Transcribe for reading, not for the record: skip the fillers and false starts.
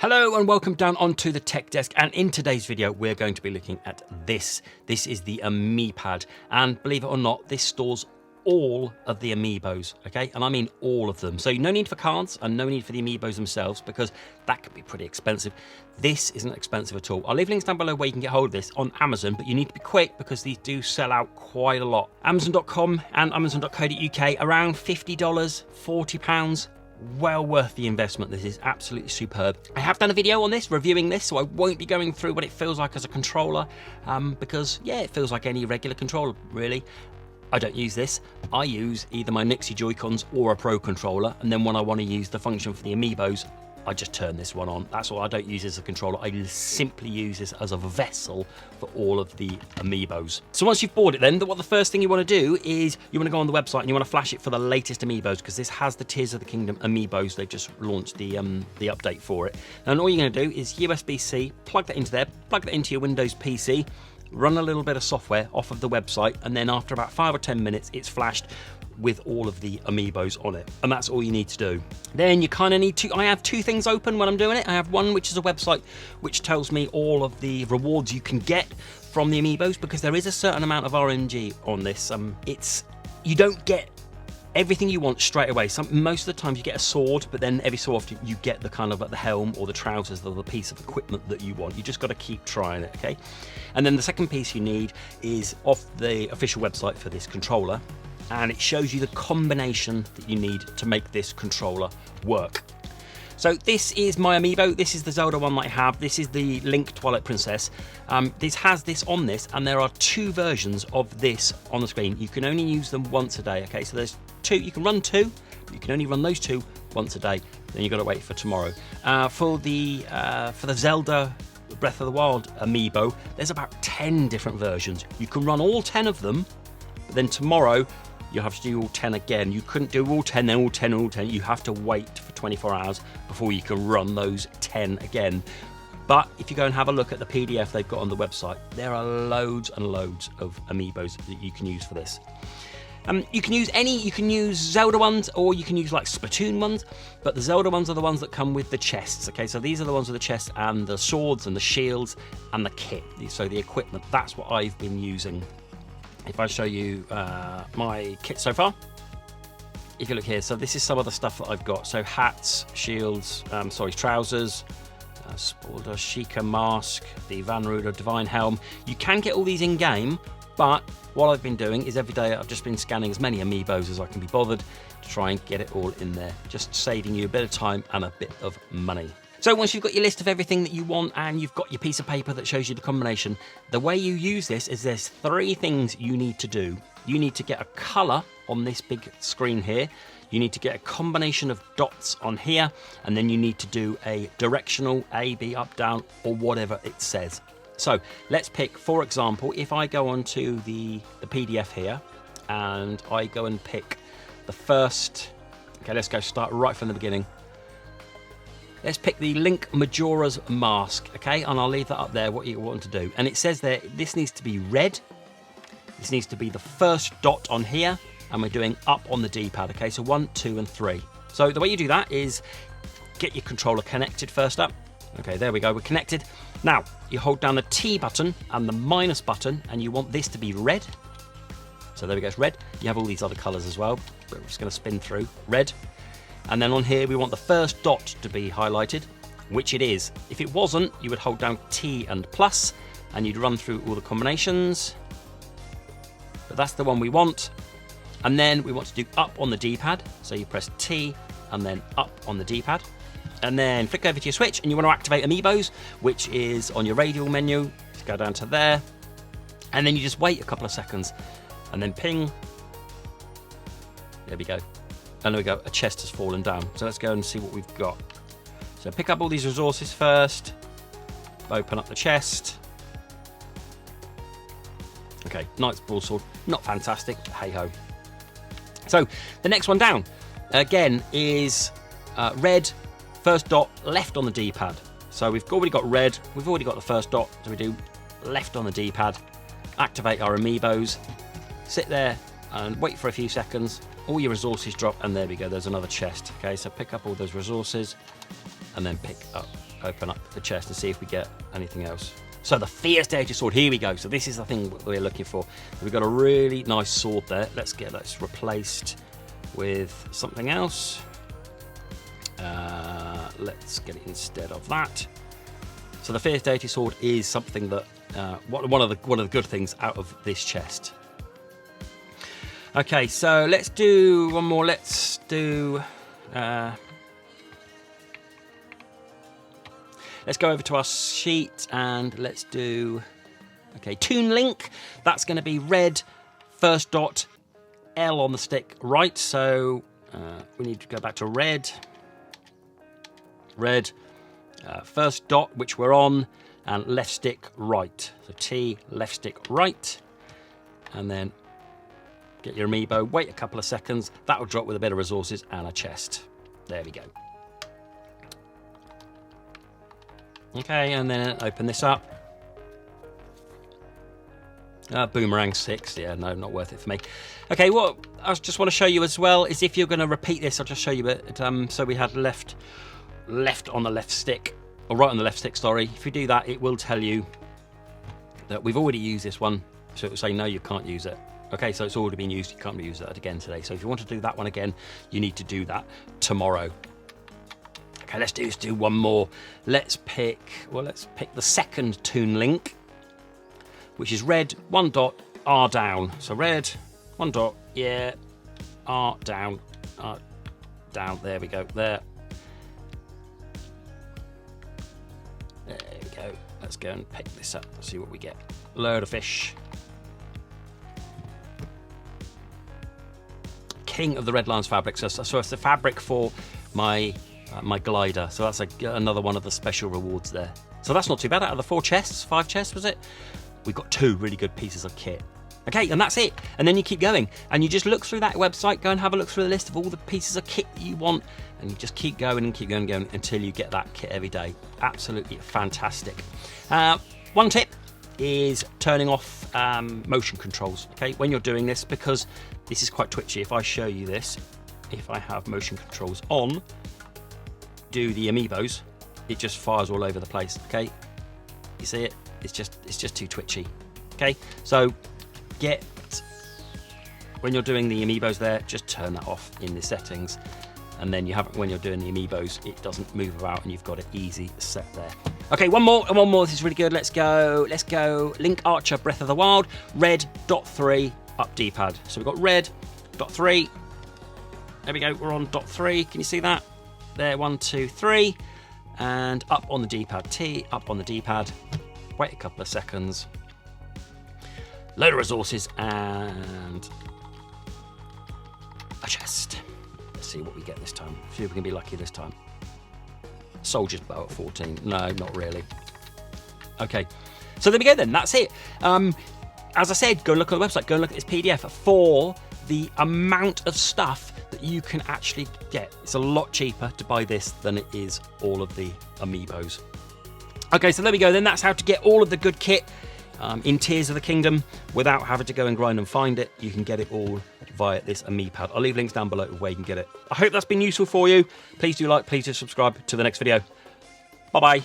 Hello and welcome down onto the tech desk, and in today's video we're going to be looking at this. This is the Amiipad, and believe it or not, this stores all of the Amiibos, okay? And I mean all of them. So no need for cards and no need for the Amiibos themselves, because that could be pretty expensive. This isn't expensive at all. I'll leave links down below where you can get hold of this on Amazon, but you need to be quick because these do sell out quite a lot. Amazon.com and Amazon.co.uk, around $50, £40. Well worth the investment. This is absolutely superb. I have done a video on this, reviewing this, so I won't be going through what it feels like as a controller, because yeah, it feels like any regular controller, really. I don't use this. I use either my Nixie Joy-Cons or a Pro controller, and then when I want to use the function for the Amiibos, I just turn this one on. That's all. I don't use this as a controller. I simply use this as a vessel for all of the Amiibos. So once you've bought it, then the first thing you want to do is you want to go on the website and you want to flash it for the latest Amiibos, because this has the Tears of the Kingdom Amiibos. They've just launched the update for it. And all you're going to do is USB-C, plug that into there, plug that into your Windows PC, run a little bit of software off of the website, and then after about 5 or 10 minutes, it's flashed with all of the Amiibos on it, and that's all you need to do. Then you kind of need to, I have two things open when I'm doing it. I have one which is a website which tells me all of the rewards you can get from the Amiibos, because there is a certain amount of RNG on this. You don't get everything you want straight away. Most of the times you get a sword, but then every so often you get the kind of like the helm or the trousers or the piece of equipment that you want. You just got to keep trying it, okay? And then the second piece you need is off the official website for this controller, and it shows you the combination that you need to make this controller work. So this is my Amiibo. This is the Zelda one that I have. This is the Link Twilight Princess. This has this on this, and there are two versions of this on the screen. You can only use them once a day, okay? So there's two. You can run two, but you can only run those two once a day. Then you've got to wait for tomorrow. For the Zelda Breath of the Wild Amiibo, there's about 10 different versions. You can run all 10 of them, but then tomorrow you'll have to do all 10 again. You couldn't do all 10, then all 10, all 10. You have to wait for 24 hours before you can run those 10 again. But if you go and have a look at the PDF they've got on the website, there are loads and loads of Amiibos that you can use for this. You can use Zelda ones, or you can use like Splatoon ones, but the Zelda ones are the ones that come with the chests, okay? So these are the ones with the chests and the swords and the shields and the kit, so the equipment. That's what I've been using. If I show you my kit so far, if you look here, so this is some of the stuff that I've got. So hats, shields, trousers, Spalda, Sheikah mask, the Van Ruder Divine Helm. You can get all these in-game, but what I've been doing is every day I've just been scanning as many Amiibos as I can be bothered to try and get it all in there, just saving you a bit of time and a bit of money. So once you've got your list of everything that you want and you've got your piece of paper that shows you the combination, the way you use this is there's 3 things you need to do. You need to get a colour on this big screen here. You need to get a combination of dots on here, and then you need to do a directional A, B, up, down, or whatever it says. So let's pick, for example, if I go onto the PDF here and I go and pick the first, okay, let's go start right from the beginning. Let's pick the Link Majora's Mask, okay? And I'll leave that up there, what you want to do. And it says there, this needs to be red. This needs to be the first dot on here, and we're doing up on the D-pad, okay? So 1, 2, and 3. So the way you do that is get your controller connected first up. Okay, there we go, we're connected. Now, you hold down the T button and the minus button, and you want this to be red. So there we go, it's red. You have all these other colors as well, but we're just gonna spin through. Red. And then on here, we want the first dot to be highlighted, which it is. If it wasn't, you would hold down T and plus, and you'd run through all the combinations. But that's the one we want. And then we want to do up on the D-pad. So you press T and then up on the D-pad. And then flick over to your Switch, and you want to activate Amiibos, which is on your radial menu. Just go down to there. And then you just wait a couple of seconds, and then ping. There we go. And there we go, a chest has fallen down. So let's go and see what we've got. So pick up all these resources first. Open up the chest. Okay, Knight's Broadsword, not fantastic, but hey-ho. So the next one down, again, is red, first dot, left on the D-pad. So we've already got red, we've already got the first dot, so we do left on the D-pad, activate our Amiibos, sit there and wait for a few seconds. All your resources drop, and there we go, there's another chest. Okay, so pick up all those resources and then pick up open up the chest and see if we get anything else. So the Fierce Deity sword, here we go. So this is the thing we're looking for. We've got a really nice sword there. Let's get that replaced with something else. Let's get it instead of that. So the Fierce Deity sword is something that one of the good things out of this chest. Okay, so let's do one more. Let's do. Let's go over to our sheet and let's do. Okay, Toon Link. That's going to be red, first dot, L on the stick, right. So we need to go back to red. Red, first dot, which we're on, and left stick right. So T, left stick right, and then get your amiibo. Wait a couple of seconds. That will drop with a bit of resources and a chest. There we go. Okay, and then open this up. Boomerang 6. Yeah, no, not worth it for me. Okay, what I just want to show you as well is if you're going to repeat this, I'll just show you it. So we had left on the left stick, or right on the left stick, sorry. If you do that, it will tell you that we've already used this one, so it will say no, you can't use it. Okay, so it's already been used, you can't use that again today. So if you want to do that one again, you need to do that tomorrow. Okay, let's do one more. Let's pick the second Toon Link, which is red, 1 dot, R down. So red, 1 dot, yeah, R down, there we go, there. There we go. Let's go and pick this up, see what we get. Load of fish. King of the Red Lions fabric. So it's the fabric for my glider. So that's another one of the special rewards there. So that's not too bad. Out of the 5 chests, was it? We've got 2 really good pieces of kit. Okay, and that's it. And then you keep going, and you just look through that website, go and have a look through the list of all the pieces of kit that you want, and you just keep going and keep going and going until you get that kit every day. Absolutely fantastic. One tip is turning off motion controls, okay, when you're doing this, because this is quite twitchy. If I show you this, if I have motion controls on, do the Amiibos, it just fires all over the place, okay? You see it? It's just too twitchy, okay? So when you're doing the Amiibos there, just turn that off in the settings, and then when you're doing the Amiibos, it doesn't move about and you've got it easy set there. Okay, one more. This is really good. Let's go. Link Archer Breath of the Wild, red, dot 3, up D-pad. So we've got red, dot 3. There we go, we're on dot 3. Can you see that? There, 1, 2, 3. And up on the D-pad, T, up on the D-pad. Wait a couple of seconds. Load of resources and a chest. Let's see what we get this time. See if we can be lucky this time. Soldier's bow at 14. No, not really. Okay, so there we go then. That's it. As I said, go and look at the website. Go and look at this PDF for the amount of stuff that you can actually get. It's a lot cheaper to buy this than it is all of the Amiibos. Okay, so there we go then. That's how to get all of the good kit in Tears of the Kingdom without having to go and grind and find it. You can get it all via this Amiipad. I'll leave links down below where you can get it. I hope that's been useful for you. Please do like, please do subscribe. To the next video. Bye-bye.